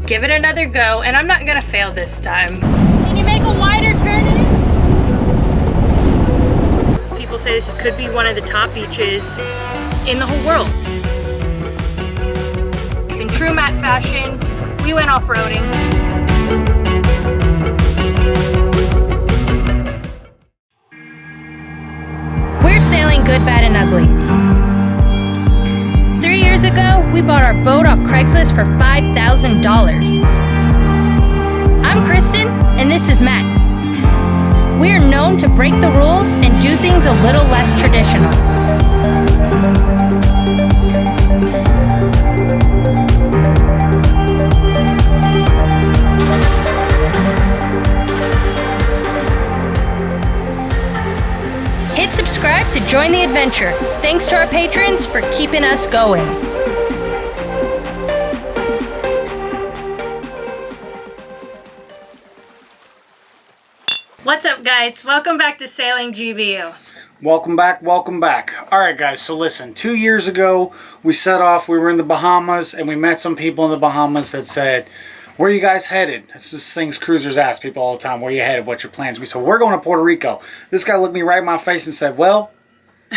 give it another go, and I'm not gonna fail this time. Can you make a wider turn in? People say this could be one of the top beaches in the whole world. It's in true Matt fashion. We went off-roading. We're sailing good, bad, and ugly. 3 years ago, we bought our boat off Craigslist for $5,000. I'm Kristen, and this is Matt. We are known to break the rules and do things a little less traditional. Hit subscribe to join the adventure. Thanks to our patrons for keeping us going. What's up, guys? Welcome back to Sailing GBU. Welcome back, welcome back. Alright guys, so listen, 2 years ago we set off, we were in the Bahamas, and we met some people in the Bahamas that said, where are you guys headed? It's just things cruisers ask people all the time, where are you headed, what's your plans? We said, we're going to Puerto Rico. This guy looked me right in my face and said, well,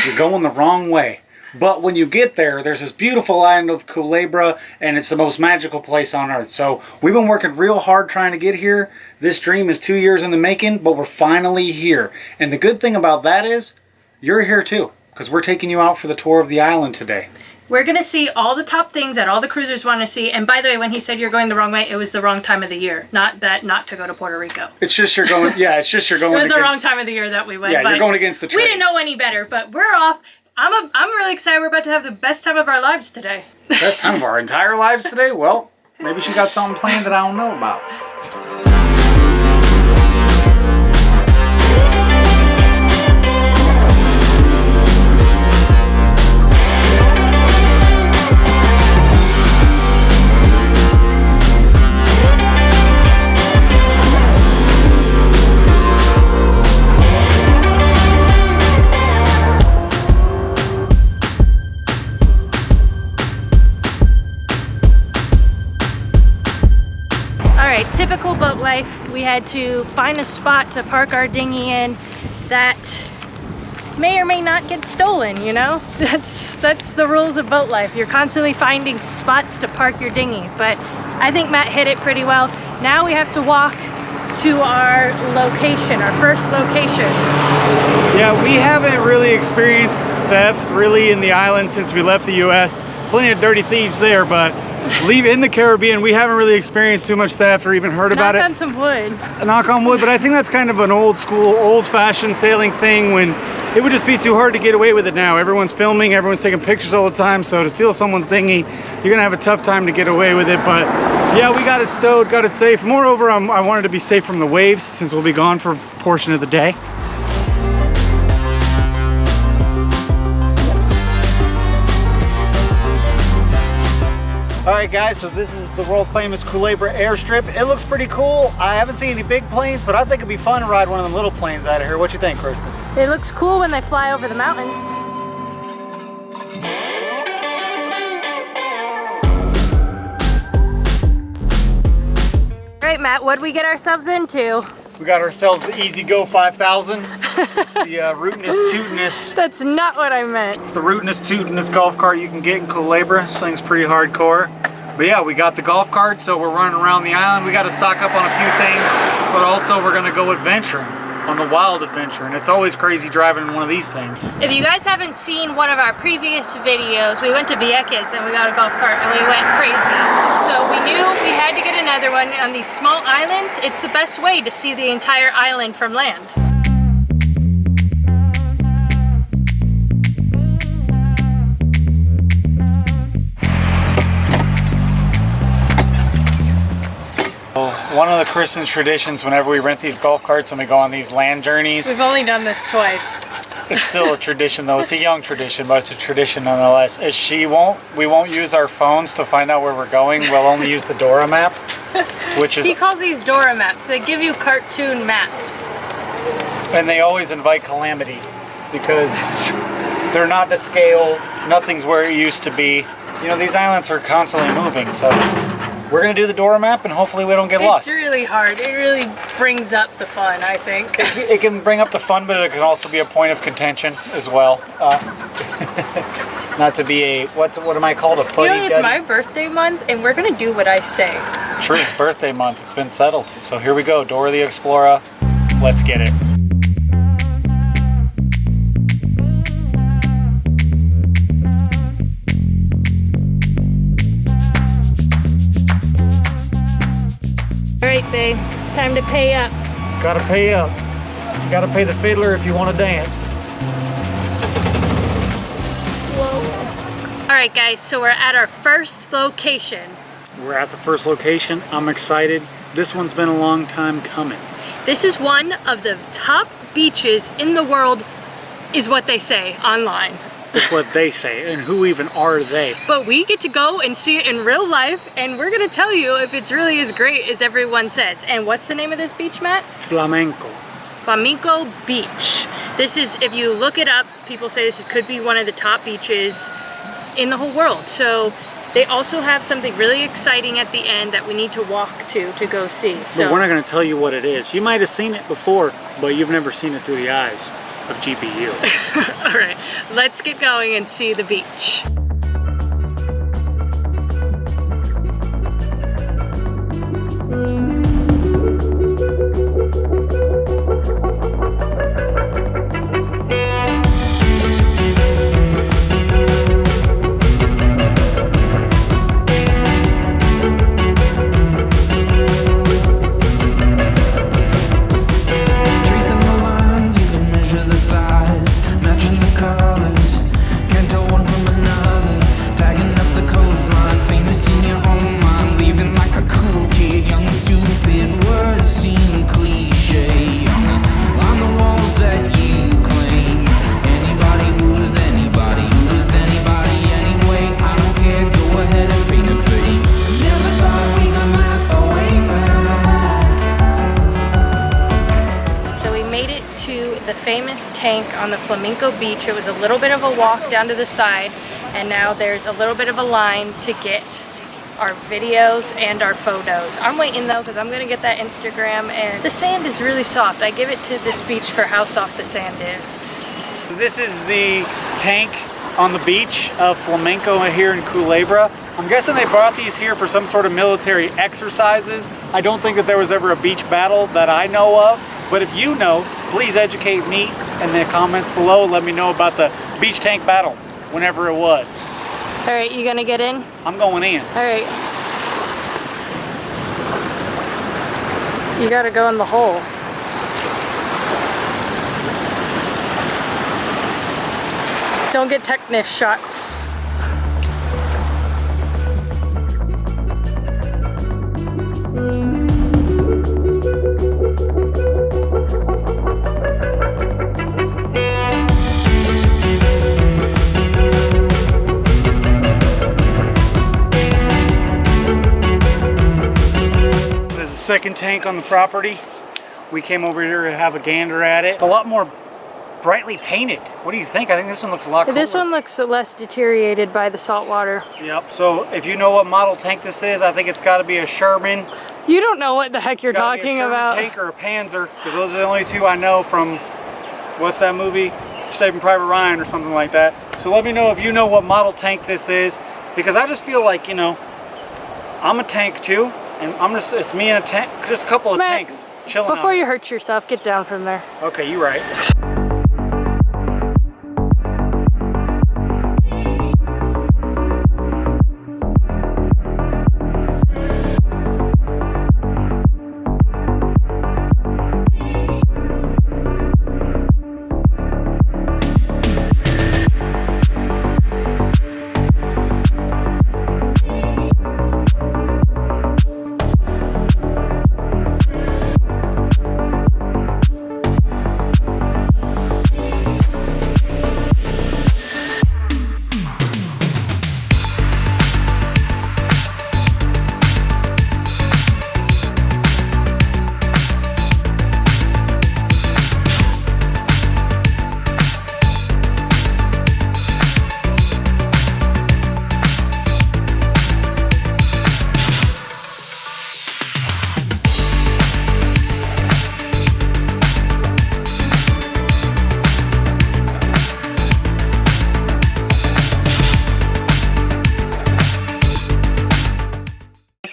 you're going the wrong way. But when you get there, there's this beautiful island of Culebra, and it's the most magical place on earth. So we've been working real hard trying to get here. This dream is 2 years in the making, but we're finally here. And the good thing about that is, you're here too, because we're taking you out for the tour of the island today. We're going to see all the top things that all the cruisers want to see. And by the way, when he said you're going the wrong way, it was the wrong time of the year. Not to go to Puerto Rico. It's just you're going, yeah, it's just you're going It was against, the wrong time of the year that we went. Yeah, but you're going against the trades. We didn't know any better, but we're off. I'm really excited. We're about to have the best time of our lives today. Best time of our entire lives today? Well, maybe she got something planned that I don't know about. Typical boat life, we had to find a spot to park our dinghy in that may or may not get stolen, you know? That's the rules of boat life. You're constantly finding spots to park your dinghy, but I think Matt hit it pretty well. Now we have to walk to our location, our first location. Yeah, we haven't really experienced theft really in the island since we left the US. Plenty of dirty thieves there, but in the Caribbean, we haven't really experienced too much theft or even heard about it. Knock on some wood. Knock on wood, but I think that's kind of an old school, old-fashioned sailing thing when it would just be too hard to get away with it now. Everyone's filming, everyone's taking pictures all the time, so to steal someone's dinghy, you're gonna have a tough time to get away with it. But yeah, we got it stowed, got it safe. Moreover, I wanted to be safe from the waves since we'll be gone for a portion of the day. Alright guys, so this is the world famous Culebra airstrip. It looks pretty cool. I haven't seen any big planes, but I think it'd be fun to ride one of them little planes out of here. What you think, Kristen? It looks cool when they fly over the mountains. Alright Matt, what'd we get ourselves into? We got ourselves the Easy Go 5000. It's the rootinest, tootinest. That's not what I meant. It's the rootinest, tootinest golf cart you can get in Culebra. This thing's pretty hardcore. But yeah, we got the golf cart, so we're running around the island. We got to stock up on a few things, but also we're gonna go adventuring on the wild adventure, and it's always crazy driving one of these things. If you guys haven't seen one of our previous videos, we went to Vieques and we got a golf cart and we went crazy. So we knew we had to get another one. On these small islands, it's the best way to see the entire island from land. One of the Kristen's traditions whenever we rent these golf carts and we go on these land journeys. We've only done this twice. It's still a tradition though. It's a young tradition, but it's a tradition nonetheless. Is we won't use our phones to find out where we're going. We'll only use the Dora map, which is... He calls these Dora maps. They give you cartoon maps. And they always invite calamity because they're not to scale. Nothing's where it used to be. You know, these islands are constantly moving, so we're gonna do the Dora map, and hopefully we don't get lost. It's really hard. It really brings up the fun, I think. It can bring up the fun, but it can also be a point of contention as well. Not to be a, what am I called, a fuddy-duddy? You know, it's my birthday month, and we're gonna do what I say. True, birthday month, it's been settled. So here we go, Dora the Explorer, let's get it. All right, babe, it's time to pay up. Gotta pay up. You gotta pay the fiddler if you want to dance. Whoa. All right, guys, so we're at our first location. We're at the first location. I'm excited. This one's been a long time coming. This is one of the top beaches in the world, is what they say online. It's what they say, and who even are they? But we get to go and see it in real life, and we're gonna tell you if it's really as great as everyone says. And what's the name of this beach, Matt? Flamenco. Flamenco Beach. This is, if you look it up, people say this could be one of the top beaches in the whole world. So they also have something really exciting at the end that we need to walk to go see. So But we're not going to tell you what it is. You might have seen it before, but you've never seen it through the eyes of GBU. all right, let's get going and see the beach. The famous tank on the Flamenco Beach. It was a little bit of a walk down to the side, and now there's a little bit of a line to get our videos and our photos. I'm waiting though, because I'm gonna get that Instagram, and the sand is really soft. I give it to this beach for how soft the sand is. This is the tank on the beach of Flamenco here in Culebra. I'm guessing they brought these here for some sort of military exercises. I don't think that there was ever a beach battle that I know of, but if you know, please educate me in the comments below. Let me know about the beach tank battle, whenever it was. All right, you gonna get in? I'm going in. All right. You gotta go in the hole. Don't get tetanus shots. Second tank on the property. We came over here to have a gander at it. A lot more brightly painted. What do you think? I think this one looks a lot cooler. This one looks less deteriorated by the salt water. Yep. So if you know what model tank this is, I think it's got to be a Sherman. You don't know what the heck you're talking about. A tank or a Panzer, because those are the only two I know from, what's that movie? Saving Private Ryan or something like that. So let me know if you know what model tank this is, because I just feel like, you know, I'm a tank too. And it's me and a tank, just a couple of tanks chilling Before out. you hurt yourself, get down from there. Okay, you're right.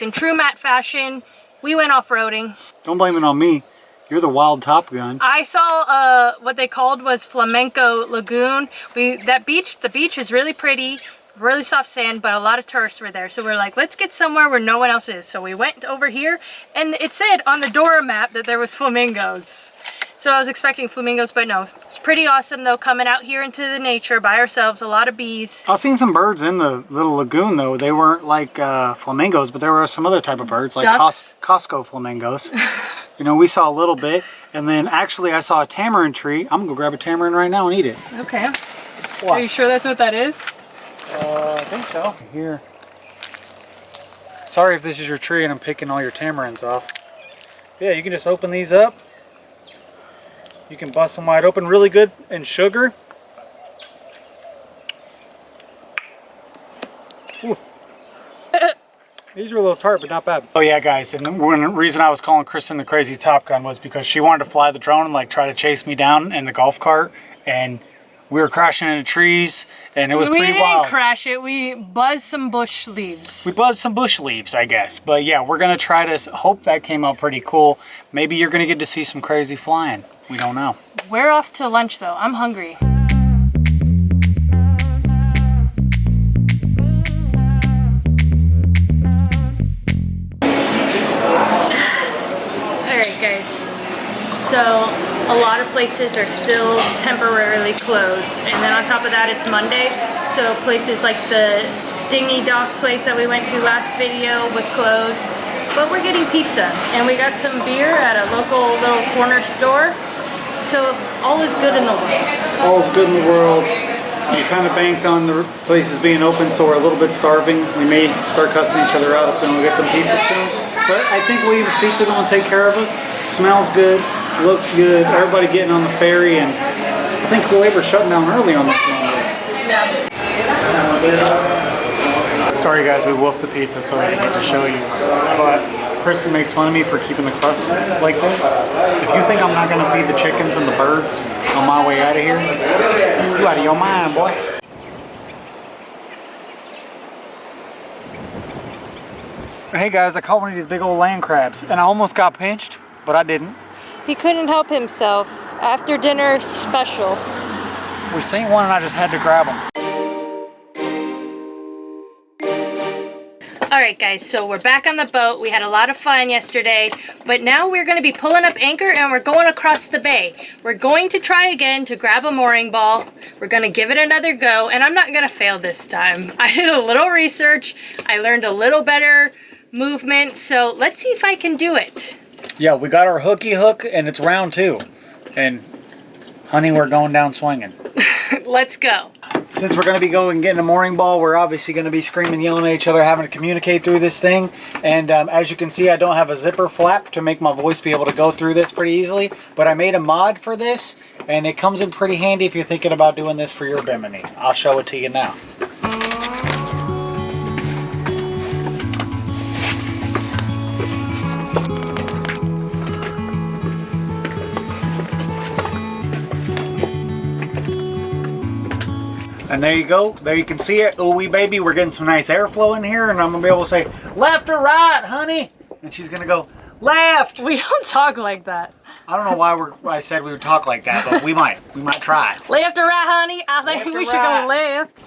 in true Matt fashion, we went off-roading. Don't blame it on me. You're the wild Top Gun. I saw what they called was Flamenco Lagoon. The beach is really pretty, really soft sand, but a lot of tourists were there. So we're like, let's get somewhere where no one else is. So we went over here, and it said on the Dora map that there was flamingos. So I was expecting flamingos, but no. It's pretty awesome though, coming out here into the nature by ourselves, a lot of bees. I've seen some birds in the little lagoon though. They weren't like flamingos, but there were some other type of birds, like Costco flamingos. You know, we saw a little bit, and then actually I saw a tamarind tree. I'm gonna go grab a tamarind right now and eat it. Okay. What? Are you sure that's what that is? I think so. Here. Sorry if this is your tree and I'm picking all your tamarinds off. Yeah, you can just open these up. You can bust them wide open, really good and sugar. Ooh. These are a little tart, but not bad. Oh yeah, guys, and the reason I was calling Kristen the crazy Top Gun was because she wanted to fly the drone and like try to chase me down in the golf cart, and we were crashing into trees, and it was pretty wild. We didn't crash it, we buzzed some bush leaves. We buzzed some bush leaves, I guess. But yeah, we're gonna try to hope that came out pretty cool. Maybe you're gonna get to see some crazy flying. We don't know. We're off to lunch though. I'm hungry. Alright guys, so a lot of places are still temporarily closed, and then on top of that it's Monday, so places like the dinghy dock place that we went to last video was closed, but we're getting pizza and we got some beer at a local little corner store. So all is good in the world. All is good in the world. We kind of banked on the places being open, so we're a little bit starving. We may start cussing each other out if we don't get some pizza soon. But I think Williams Pizza gonna take care of us. Smells good, looks good. Everybody getting on the ferry, and I think Williams shutting down early on this one. Yeah. Sorry guys, we wolfed the pizza, so I didn't get to show you. But Kristen makes fun of me for keeping the crust like this. If you think I'm not gonna feed the chickens and the birds on my way out of here, you out of your mind, boy. Hey guys, I caught one of these big old land crabs, and I almost got pinched, but I didn't. He couldn't help himself. After dinner special. We seen one and I just had to grab him. Alright guys, so we're back on the boat. We had a lot of fun yesterday, but now we're going to be pulling up anchor and we're going across the bay. We're going to try again to grab a mooring ball. We're going to give it another go, and I'm not going to fail this time. I did a little research. I learned a little better movement, so let's see if I can do it. Yeah, we got our hooky hook and it's round 2. And honey, we're going down swinging. Let's go. Since we're going to be going and getting a mooring ball, we're obviously going to be screaming, yelling at each other, having to communicate through this thing. And as you can see, I don't have a zipper flap to make my voice be able to go through this pretty easily. But I made a mod for this, and it comes in pretty handy if you're thinking about doing this for your Bimini. I'll show it to you now. And there you go. There you can see it. Oh, wee baby, we're getting some nice airflow in here, and I'm going to be able to say, left or right, honey? And she's going to go, left. We don't talk like that. I don't know why I said we would talk like that, but we might. We might try. Left or right, honey? I think we should go left.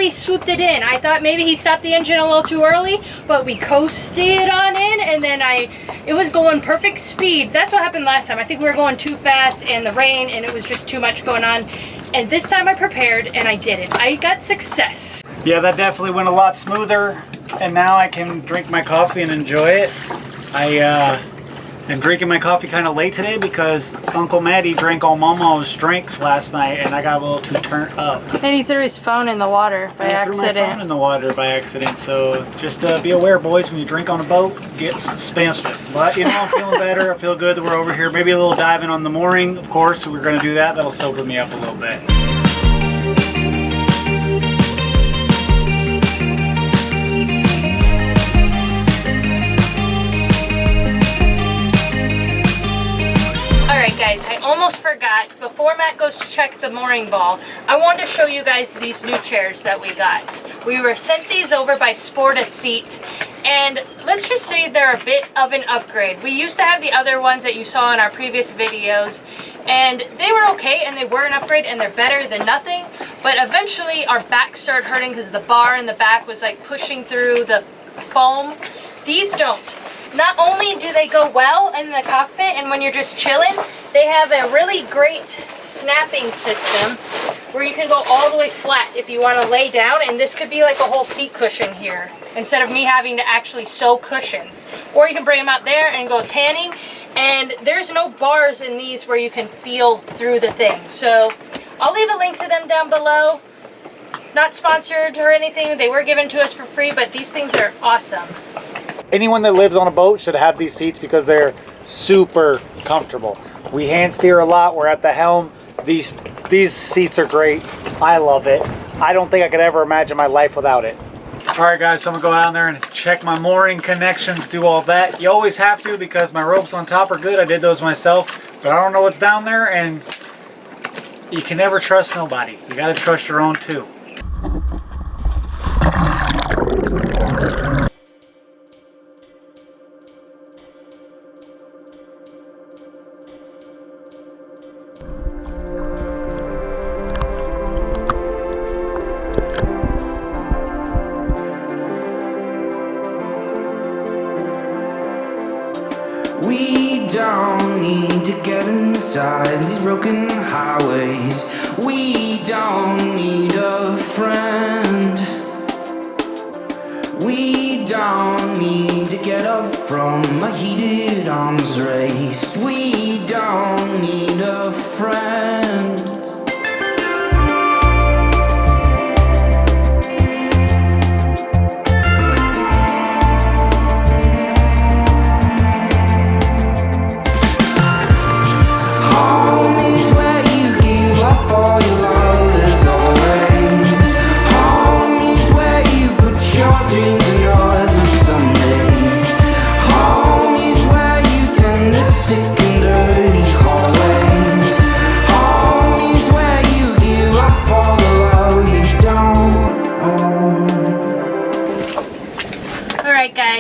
barely swooped it in. I thought maybe he stopped the engine a little too early, but we coasted on in, and then it was going perfect speed. That's what happened last time. I think we were going too fast in the rain, and it was just too much going on. And this time I prepared, and I did it. I got success. Yeah, that definitely went a lot smoother, and now I can drink my coffee and enjoy it. I am drinking my coffee kind of late today because Uncle Matty drank all Momo's drinks last night, and I got a little too turned up. And he threw his phone in the water by accident. I threw my phone in the water by accident, so just be aware, boys, when you drink on a boat, get spam stuff. But, you know, I'm feeling better. I feel good that we're over here. Maybe a little diving on the mooring, of course. We're going to do that. That'll sober me up a little bit. Alright guys, I almost forgot, before Matt goes to check the mooring ball, I wanted to show you guys these new chairs that we got. We were sent these over by Sport a Seat, and let's just say they're a bit of an upgrade. We used to have the other ones that you saw in our previous videos, and they were okay, and they were an upgrade, and they're better than nothing, but eventually our back started hurting because the bar in the back was like pushing through the foam. These don't. Not only do they go well in the cockpit and when you're just chilling, they have a really great snapping system where you can go all the way flat if you want to lay down, and this could be like a whole seat cushion here instead of me having to actually sew cushions. Or you can bring them out there and go tanning, and there's no bars in these where you can feel through the thing. So I'll leave a link to them down below. Not sponsored or anything, they were given to us for free, but these things are awesome. Anyone that lives on a boat should have these seats because they're super comfortable. We hand steer a lot. We're at the helm. These seats are great. I love it. I don't think I could ever imagine my life without it. All right, guys, so I'm gonna go down there and check my mooring connections, do all that. You always have to because my ropes on top are good. I did those myself, but I don't know what's down there, and you can never trust nobody. You gotta trust your own too. We don't need to get inside these broken highways. We don't need a friend. We don't need to get up from a heated arms race. We don't need a friend.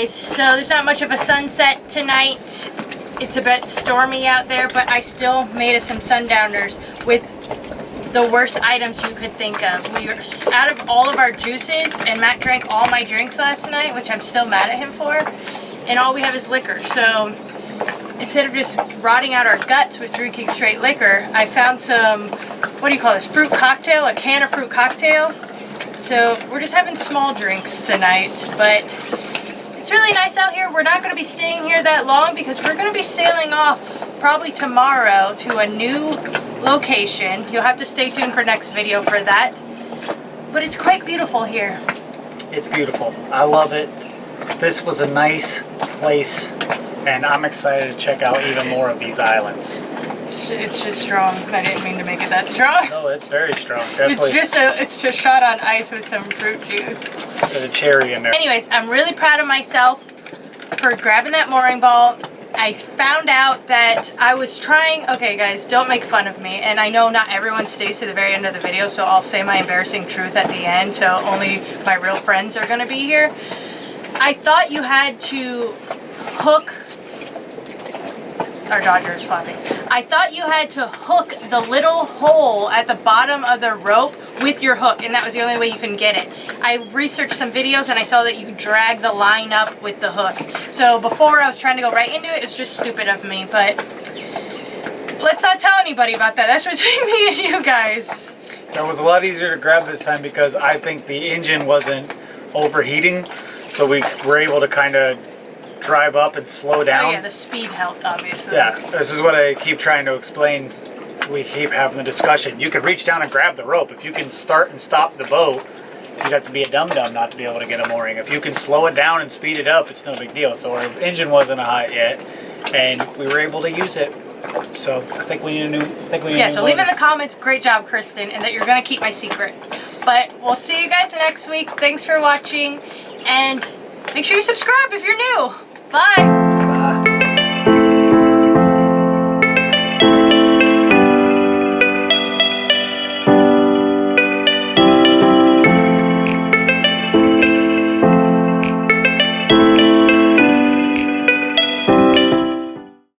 So there's not much of a sunset tonight. It's a bit stormy out there, but I still made us some sundowners with the worst items you could think of. We were out of all of our juices, and Matt drank all my drinks last night, which I'm still mad at him for, and all we have is liquor. So instead of just rotting out our guts with drinking straight liquor, I found some, what do you call this, fruit cocktail, a can of fruit cocktail. So we're just having small drinks tonight, but it's really nice out here. We're not going to be staying here that long because we're going to be sailing off probably tomorrow to a new location. You'll have to stay tuned for next video for that. But it's quite beautiful here. It's beautiful. I love it. This was a nice place, and I'm excited to check out even more of these islands. It's just strong. I didn't mean to make it that strong. No, it's very strong. Definitely. It's just shot on ice with some fruit juice. There's a cherry in there. Anyways, I'm really proud of myself for grabbing that mooring ball. I found out that I was trying, okay guys, don't make fun of me, and I know not everyone stays to the very end of the video, so I'll say my embarrassing truth at the end, so only my real friends are gonna be here. I thought you had to hook, our Dodger is flopping. I thought you had to hook the little hole at the bottom of the rope with your hook, and that was the only way you can get it. I researched some videos and I saw that you drag the line up with the hook. So before I was trying to go right into it, it's just stupid of me, but let's not tell anybody about that. That's between me and you guys. That was a lot easier to grab this time because I think the engine wasn't overheating, so we were able to kind of drive up and slow down. Oh yeah, the speed helped, obviously. Yeah, this is what I keep trying to explain. We keep having the discussion. You could reach down and grab the rope. If you can start and stop the boat, you'd have to be a dum-dum not to be able to get a mooring. If you can slow it down and speed it up, it's no big deal. So our engine wasn't hot yet, and we were able to use it. So I think we need a new. Yeah. So leave in the comments. Great job, Kristen, and that you're gonna keep my secret. But we'll see you guys next week. Thanks for watching, and make sure you subscribe if you're new. Bye.